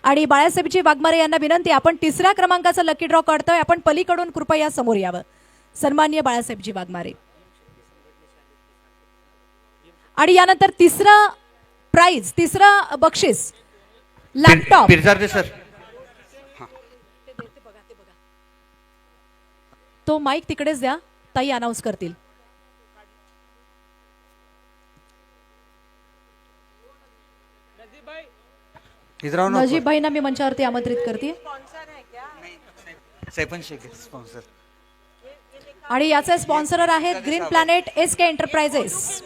आणि बाळासाहेबजी वाघमारे यांना विनंती, आपण तिसऱ्या क्रमांकाचा लकी ड्रॉ काढतोय, आपण पलीकडून कृपया समोर यावं. सन्माननीय बाळासाहेबजी वाघमारे. आणि यानंतर तिसरा प्राइज, तिसरा बक्षीस लॅपटॉप. सर तो माईक तिकडेच द्या, ताई अनाउन्स करतील. नजीब भाईंना मी मंचावरती आमंत्रित करते. स्पॉन्सर आणि याचे स्पॉन्सर आहेत ग्रीन प्लॅनेट SK एंटरप्राइजेस.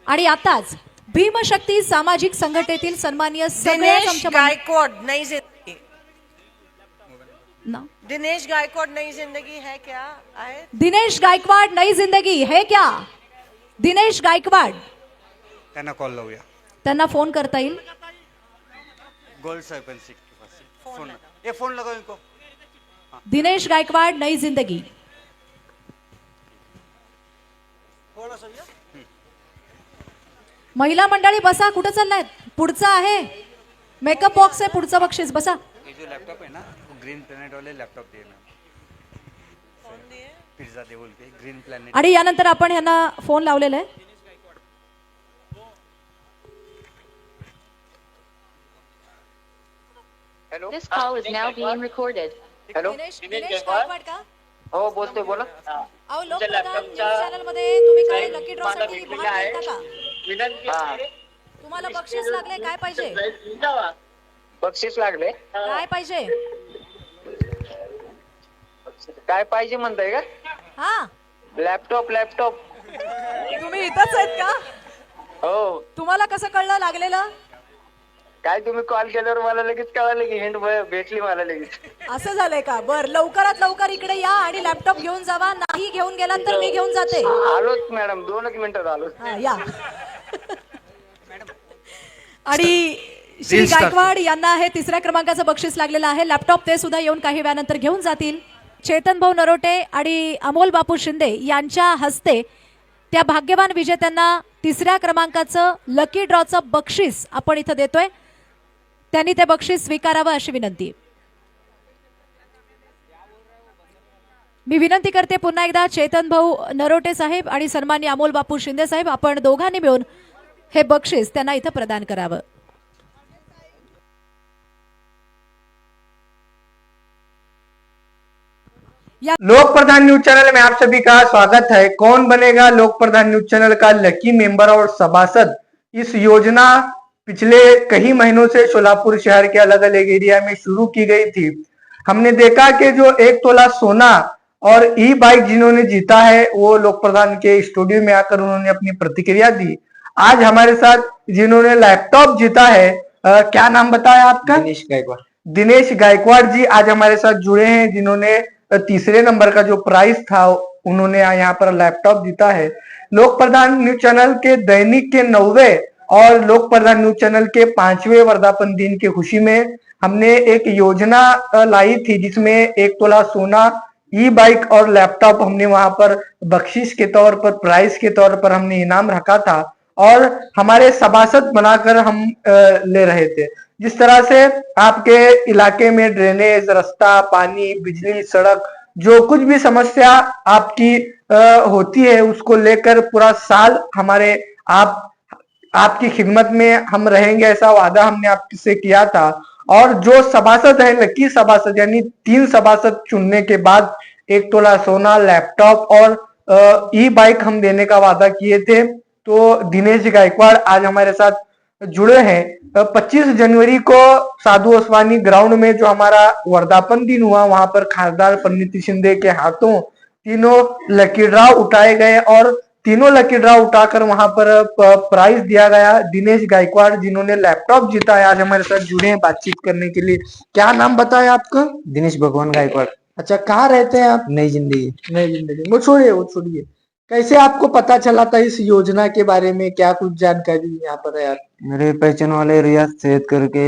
आणि आताच भीमशक्ती सामाजिक संघटनेतील सन्माननीय दिनेश गायकवाड नई जिंदगी. ना दिनेश गायकवाड नई जिंदगी है क्या आहे? दिनेश गायकवाड नई जिंदगी है क्या? दिनेश गायकवाड त्यांना कॉल लावूया. त्यांना फोन करता येईल. गोल्ड सरपंच फोन ये फोन लगाओ इनको. दिनेश गायकवाड नई जिंदगी. महिला मंडळी बसा. कुठं चाललाय? पुढचा आहे मेकअप बॉक्स आहे, पुढचा बक्षीस. बसा. ये जो लैपटॉप है ना, वो ग्रीन प्लैनेट वाले लैपटॉप दिए ना, पिझ्झा दे बोल के ग्रीन प्लैनेट. आणि यानंतर आपण ह्यांना फोन लावलेला आहे. Hello, This call is now being recorded. Hello. Dinesh Gaikwad का? हो बोलतोय, बोला. अहो, लोकप्रधान न्यूज चॅनल मध्ये तुम्ही काय लकी ड्रॉ साठी भाग घेता का? तुम्हाला बक्षीस लागले, काय पाहिजे? बक्षीस लागले. काय पाहिजे? काय पाहिजे म्हणताय का? हा, लॅपटॉप. लॅपटॉप. तुम्ही इथंच आहेत का? हो. तुम्हाला कसं कळलं लागलेलं? काय तुम्ही कॉल केल्यावर मला लगेच कळालं की हिंट भेटली मला लगेच. असं झालंय का? बर, लवकरात लवकर इकडे या आणि लॅपटॉप घेऊन जावा. नाही घेऊन गेलात तर मी घेऊन जाते. आलोच मॅडम, 2 मिनिटात आलो. हा, या. आणि श्री गायकवाड यांना हे तिसऱ्या क्रमांकाचं बक्षीस लागलेलं आहे. लॅपटॉप ते सुद्धा येऊन काही वेळानंतर घेऊन जातील. चेतन भाऊ नरोटे आणि अमोल बापू शिंदे यांच्या हस्ते त्या भाग्यवान विजेत्यांना तिसऱ्या क्रमांकाचं लकी ड्रॉचं बक्षीस आपण इथं देतोय. त्यांनी ते बक्षीस स्वीकारावं अशी विनंती. मी विनंती करते पुन्हा एकदा, चेतन भाऊ नरोटे साहेब आणि सन्माननीय अमोल बापू शिंदे साहेब, आपण दोघांनी मिळून हे बक्षीस त्यांना इथं प्रदान करावं. लोक प्रधान न्यूज चैनल में आप सभी का स्वागत है. कौन बनेगा लोक प्रधान न्यूज चैनल का लकी मेंबर और सभासद? इस योजना पिछले कई महीनों से सोलापुर शहर के अलग अलग एरिया में शुरू की गई थी. हमने देखा कि जो 1 तोला सोना और बाइक जिन्होंने जीता है, वो लोक प्रधान के स्टूडियो में आकर उन्होंने अपनी प्रतिक्रिया दी. आज हमारे साथ जिन्होंने लैपटॉप जीता है, क्या नाम बताया आपका? दिनेश गायकवाड. दिनेश गायकवाड़ जी आज हमारे साथ जुड़े हैं, जिन्होंने तीसरे नंबर का जो प्राइस था उन्होंने यहाँ पर लैपटॉप जीता है. लोक प्रधान न्यूज चैनल के दैनिक के 90वें और लोक प्रधान न्यूज चैनल के 5वें वर्धापन दिन की खुशी में हमने एक योजना लाई थी, जिसमें 1 तोला सोना, बाइक और लैपटॉप हमने वहां पर बख्शिश के तौर पर, प्राइस के तौर पर हमने इनाम रखा था और हमारे सभासद बनाकर हम ले रहे थे. जिस तरह से आपके इलाके में ड्रेनेज, रास्ता, पानी, बिजली, सड़क, जो कुछ भी समस्या आपकी होती है, उसको लेकर पूरा साल हमारे आपकी खिदमत में हम रहेंगे, ऐसा वादा हमने आपसे किया था. और जो सभासद है, लकी सभासद, यानी 3 सभासद चुनने के बाद 1 तोला सोना, लैपटॉप और बाइक हम देने का वादा किए थे. तो दिनेश गायकवाड़ आज हमारे साथ जुड़े हैं. 25 जनवरी को साधु ओसवानी ग्राउंड में जो हमारा वर्धापन दिन हुआ, वहां पर खासदार पंडित शिंदे के हाथों तीनों लकी ड्रॉ उठाए गए और तीनों लकी ड्रॉ उठाकर वहां पर प्राइज दिया गया. दिनेश गायकवाड़ जिन्होंने लैपटॉप जीता है, आज हमारे साथ जुड़े हैं बातचीत करने के लिए. क्या नाम बताया आपका? दिनेश भगवान गायकवाड. अच्छा, कहाँ रहते हैं आप? नई जिंदगी. नई जिंदगी. वो छोड़िए. कैसे आपको पता चला था इस योजना के बारे में? क्या कुछ जानकारी यहाँ पर है यार? मेरे पहचान वाले रियाज सैयद करके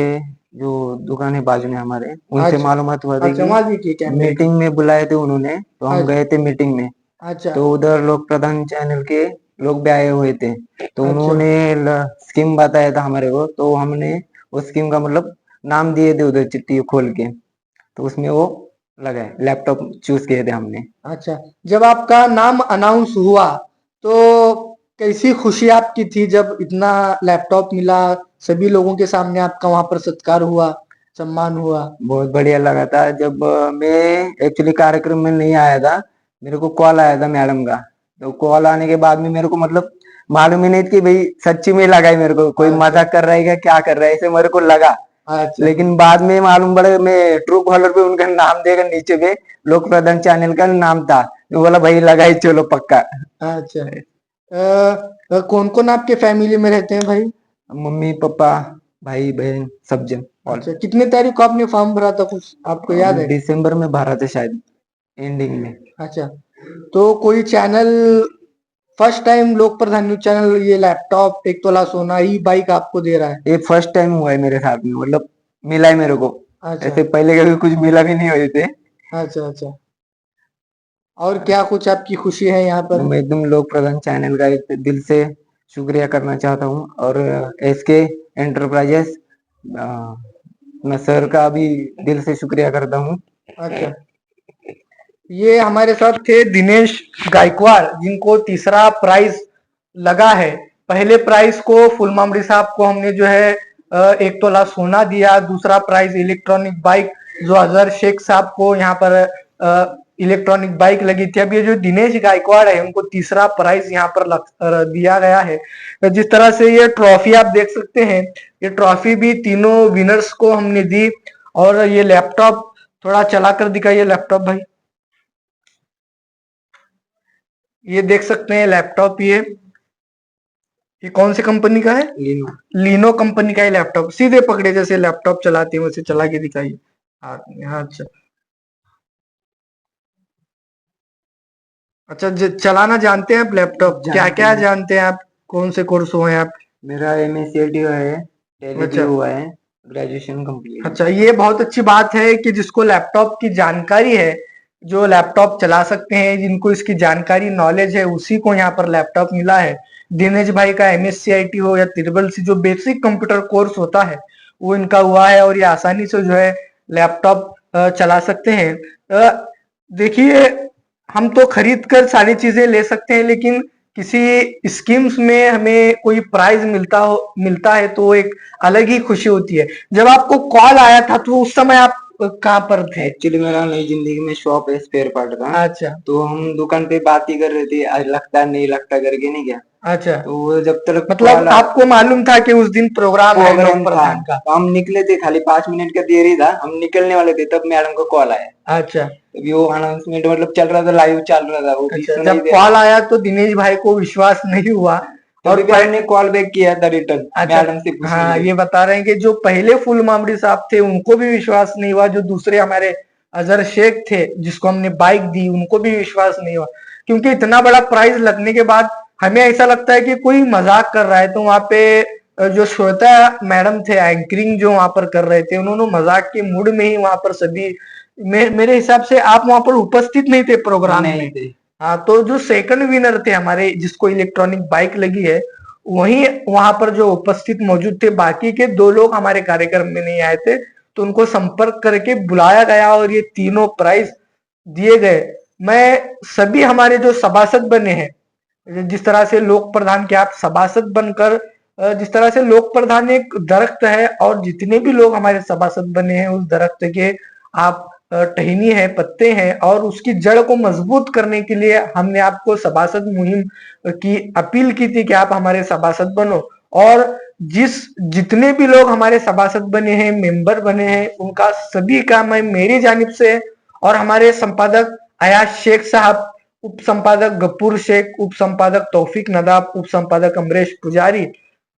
जो दुकान है बाजू में हमारे, उनसे अच्छा. मालूमात हुआ था अच्छा, कि वहाँ भी की क्या? मीटिंग में बुलाए थे उन्होंने, तो हम अच्छा. गए थे मीटिंग में. अच्छा. तो उधर लोक प्रधान चैनल के लोग भी आए हुए थे, तो अच्छा. उन्होंने स्कीम बताया था हमारे को, तो हमने उस स्कीम का मतलब नाम दिए थे उधर चिट्ठी खोल के, तो उसमें वो लगा है, लैपटॉप चूज किए थे हमने। अच्छा, जब आपका नाम अनाउंस हुआ तो कैसी खुशी आपकी थी जब इतना लैपटॉप मिला, सभी लोगों के सामने आपका वहां पर सत्कार हुआ, सम्मान हुआ? बहुत बढ़िया लगा था। जब मैं एक्चुअली कार्यक्रम में नहीं आया था, मेरे को कॉल आया था मैडम का, तो कॉल आने के बाद में मेरे को मतलब मालूम ही नहीं था कि भाई सच्ची में लगा है, मेरे को कोई मजाक कर रहा है क्या क्या कर रहा है, ऐसे मेरे को लगा। अच्छा, लेकिन बाद में मालूम पड़ा, मैं ट्रू कॉलर पे उनका नाम देखा, नीचे पे लोक प्रधान चैनल का नाम था, तो बोला भाई लगा ही चलो पक्का। अच्छा, कौन कौन आपके फैमिली में रहते हैं भाई? मम्मी पापा भाई बहन सब जन। और अच्छा, कितने तारीख को आपने फॉर्म भरा था, कुछ आपको याद है? दिसंबर में भरा था शायद, एंडिंग में। अच्छा, तो कोई चैनल फर्स्ट टाइम लोक प्रधान न्यूज चैनल ये लैपटॉप 1 तोला सोना ई बाइक आपको दे रहा है? ये फर्स्ट टाइम हुआ है मेरे साथ में, मतलब मिला है मेरे को। अच्छा, ऐसे पहले कभी कुछ मिला भी नहीं हुए थे। अच्छा, अच्छा। और क्या कुछ आपकी खुशी है यहाँ पर? मैं एकदम लोक प्रधान चैनल का एक दिल से शुक्रिया करना चाहता हूँ, और एसके एंटरप्राइजेस मैं सर का भी दिल से शुक्रिया करता हूँ। अच्छा, ये हमारे साथ थे दिनेश गायकवाड़, जिनको तीसरा प्राइज लगा है। पहले प्राइज को फुलमामड़ी साहब को हमने जो है 1 तोला सोना दिया, दूसरा प्राइज इलेक्ट्रॉनिक बाइक जो अजहर शेख साहब को यहाँ पर इलेक्ट्रॉनिक बाइक लगी थी। अब ये जो दिनेश गायकवाड़ है उनको तीसरा प्राइज यहाँ पर दिया गया है। जिस तरह से ये ट्रॉफी आप देख सकते हैं, ये ट्रॉफी भी तीनों विनर्स को हमने दी। और ये लैपटॉप थोड़ा चला कर दिखाइए लैपटॉप भाई। ये देख सकते हैं लैपटॉप, ये कौन सी कंपनी का है? लिनो। लिनो कंपनी का ये लैपटॉप। सीधे पकड़े जैसे लैपटॉप चलाते हैं वैसे चला के दिखाइए हाथ में। हाँ, अच्छा, अच्छा, चलाना जानते हैं आप लैपटॉप? क्या क्या जानते हैं आप? कौन से कोर्स हुए हैं आप? मेरा MSCIT हुआ है, टैली भी अच्छा, हुआ है, ग्रेजुएशन कंप्लीट। अच्छा, ये बहुत अच्छी बात है कि जिसको लैपटॉप की जानकारी है, जो लैपटॉप चला सकते हैं, जिनको इसकी जानकारी नॉलेज है, उसी को यहाँ पर लैपटॉप मिला है। दिनेश भाई का MSCIT हो या ट्रिपल सी जो बेसिक कंप्यूटर कोर्स होता है वो इनका हुआ है, और ये आसानी से जो है लैपटॉप चला सकते हैं। देखिए, हम तो खरीद कर सारी चीजें ले सकते हैं, लेकिन किसी स्कीम्स में हमें कोई प्राइज मिलता है तो एक अलग ही खुशी होती है। जब आपको कॉल आया था तो उस समय आप कहाँ पर थे? एक्चुअली मेरा नई जिंदगी में शॉप है स्पेयर पार्ट का। अच्छा, तो हम दुकान पे बात ही कर रहे थे, आज लगता नहीं लगता करके, नहीं क्या। अच्छा, तो वो जब तक मतलब आपको मालूम था कि उस दिन प्रोग्राम है प्रोग्राम लोक था, प्रधान का? तो हम निकले थे, खाली 5 मिनट का देर ही था, हम निकलने वाले थे तब मैडम का कॉल आया। अच्छा, अभी वो अनाउंसमेंट मतलब चल रहा था, लाइव चल रहा था, वो भी अच्छा, सुनाई जब दे कॉल आया तो दिनेश भाई को विश्वास नहीं हुआ और और मैंने कॉल बैक किया था रिटर्न अच्छा, मैडम से पूछने हाँ, के लिए। ये बता रहे हैं कि जो पहले फुल मामड़ी साहब थे उनको भी विश्वास नहीं हुआ, जो दूसरे हमारे अजहर शेख थे जिसको हमने बाइक दी उनको भी विश्वास नहीं हुआ, क्योंकि इतना बड़ा प्राइज लगने के बाद हमें ऐसा लगता है कि कोई मजाक कर रहा है। तो वहां पे जो श्वेता मैडम थे एंकरिंग जो वहां पर कर रहे थे, उन्होंने मजाक के मूड में ही वहां पर सभी मेरे हिसाब से आप वहां पर उपस्थित नहीं थे प्रोग्राम नहीं में। थे। हाँ, तो जो सेकंड विनर थे हमारे जिसको इलेक्ट्रॉनिक बाइक लगी है, वही वहां पर जो उपस्थित मौजूद थे, बाकी के 2 लोग हमारे कार्यक्रम में नहीं आए थे, तो उनको संपर्क करके बुलाया गया और ये तीनों प्राइज दिए गए। मैं सभी हमारे जो सभासद बने हैं, जिस तरह से लोक प्रधान के आप सभासद बनकर, जिस तरह से लोक प्रधान एक दरख्त है और जितने भी लोग हमारे सभासद बने हैं उस दरख्त के आप टहनी है, पत्ते हैं, और उसकी जड़ को मजबूत करने के लिए हमने आपको सभासद मुहिम की अपील की थी कि आप हमारे सभासद बनो। और जितने भी लोग हमारे सभासद बने हैं, मेंबर बने हैं, उनका सभी का मैं मेरी जानिब से और हमारे संपादक अयाज शेख साहब, उप संपादक गप्पूर शेख, उप संपादक तौफीक नदाब, उप संपादक अमरेश पुजारी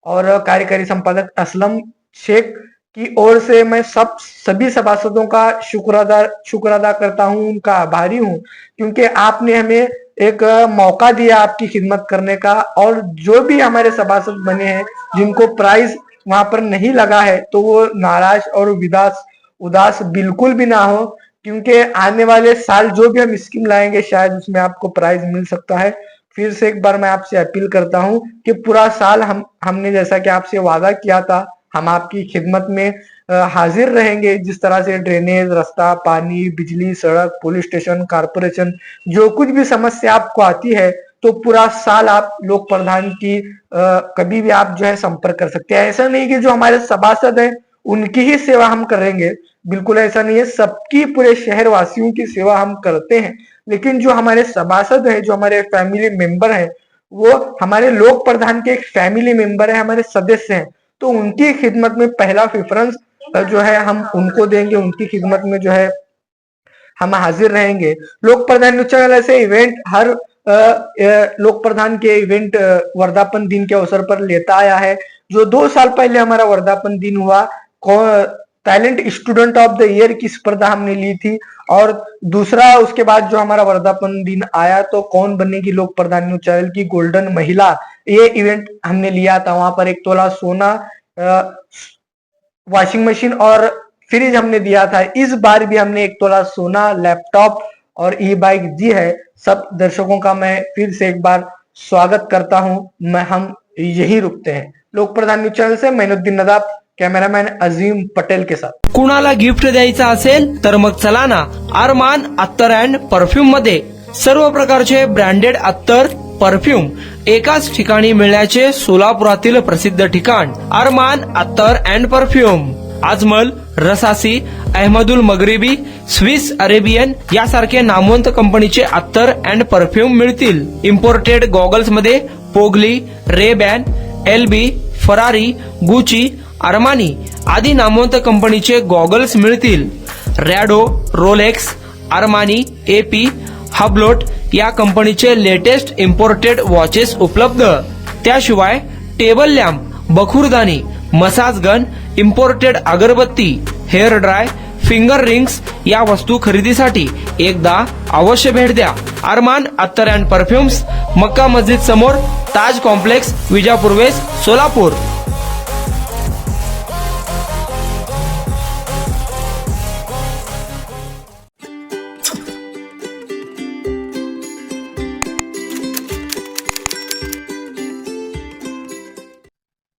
और कार्यकारी संपादक असलम शेख की ओर से मैं सभी सभासदों का शुक्र अदा करता हूं, उनका आभारी हूं, क्योंकि आपने हमें एक मौका दिया आपकी खिदमत करने का। और जो भी हमारे सभासद बने हैं जिनको प्राइज वहां पर नहीं लगा है, तो वो नाराज और उदास बिल्कुल भी ना हो, क्योंकि आने वाले साल जो भी हम स्कीम लाएंगे शायद उसमें आपको प्राइज मिल सकता है। फिर से एक बार मैं आपसे अपील करता हूं कि पूरा साल हमने जैसा कि आपसे वादा किया था, हम आपकी खिदमत में हाजिर रहेंगे। जिस तरह से ड्रेनेज, रास्ता, पानी, बिजली, सड़क, पुलिस स्टेशन, कारपोरेशन, जो कुछ भी समस्या आपको आती है तो पूरा साल आप लोक प्रधान की कभी भी आप जो है संपर्क कर सकते हैं। ऐसा नहीं कि जो हमारे सभासद हैं उनकी ही सेवा हम करेंगे, बिल्कुल ऐसा नहीं है। सबकी, पूरे शहर वासियों की सेवा हम करते हैं, लेकिन जो हमारे सभासद है, जो हमारे फैमिली मेंबर है, वो हमारे लोक प्रधान के एक फैमिली मेंबर है, हमारे सदस्य हैं, तो उनकी खिदमत में पहला प्रेफरेंस जो है हम उनको देंगे। उनकी खिदमत में जो है हम हाजिर रहेंगे। लोक प्रधान न्यूज चैनल ऐसे इवेंट हर लोक प्रधान के इवेंट वर्धापन दिन के अवसर पर लेता आया है। जो 2 साल पहले हमारा वर्धापन दिन हुआ, talent student of the year की स्पर्धा हमने ली थी, और दूसरा उसके बाद जो हमारा वर्धापन दिन आया तो कौन बनेगी लोक प्रधान न्यूज चैनल की गोल्डन महिला, ये इवेंट हमने लिया था। वहां पर 1 तोला सोना, वॉशिंग मशीन और फ्रिज हमने दिया था। इस बार भी हमने 1 तोला सोना, लैपटॉप और ई बाइक दी है। सब दर्शकों का मैं फिर से एक बार स्वागत करता हूं। हम यही रुकते हैं। लोक प्रधान न्यूज चॅनल से मैनुद्दीन नदाब, कॅमेरामॅन अजीम पटेल के साथ। कुणाला गिफ्ट द्यायचं असेल तर मग चला ना अरमान अत्तर अँड परफ्यूम मध्ये सर्व प्रकारचे ब्रँडेड अत्तर, परफ्यूम एकाच ठिकाणी मिळण्याचे सोलापुरातील प्रसिद्ध ठिकाण Armaan Attar and perfume. Ajmal, Rasasi, Ahmed Al Maghribi, Swiss Arabian यासारखे नामवंत कंपनीचे अत्तर अँड परफ्यूम मिळतील। इम्पोर्टेड गॉगल्स मध्ये पोगली, रेबॅन, एलबी, फरारी, गुची, अरमानी आदी नामवंत कंपनीचे गॉगल्स मिळतील। Rado, Rolex, Armani, AP, Hublot या कंपनीचे लेटेस्ट इम्पोर्टेड वॉचेस उपलब्ध। त्याशिवाय टेबल लॅम्प, बखुरदानी, मसाज गन, इम्पोर्टेड अगरबत्ती, हेअर ड्राय, फिंगर रिंग्स या वस्तू खरेदीसाठी एकदा अवश्य भेट द्या। अरमान अत्तर अँड परफ्यूम्स, मक्का मस्जिद समोर, ताज कॉम्प्लेक्स, विजापूर वेस्ट, सोलापूर।